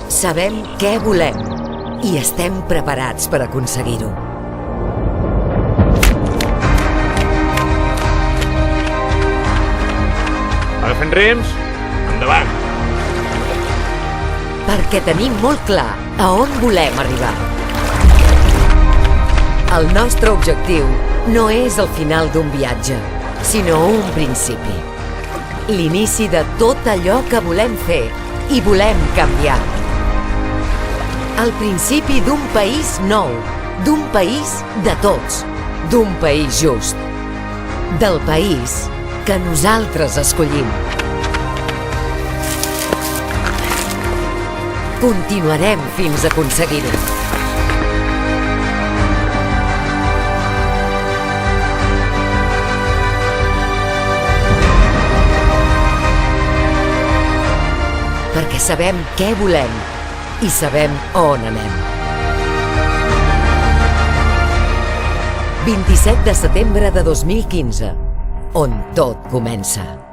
Sabem què volem i estem preparats per aconseguir-ho. Agafen rems, endavant! Perquè tenim molt clar a on volem arribar. El nostre objectiu no és el final d'un viatge, sinó un principi. L'inici de tot allò que volem fer i volem canviar. El principi d'un país nou, d'un país de tots, d'un país just. Del país que nosaltres escollim. Continuarem fins a aconseguir-ho. Perquè sabem què volem i sabem on anem. 27 de setembre de 2015, on tot comença.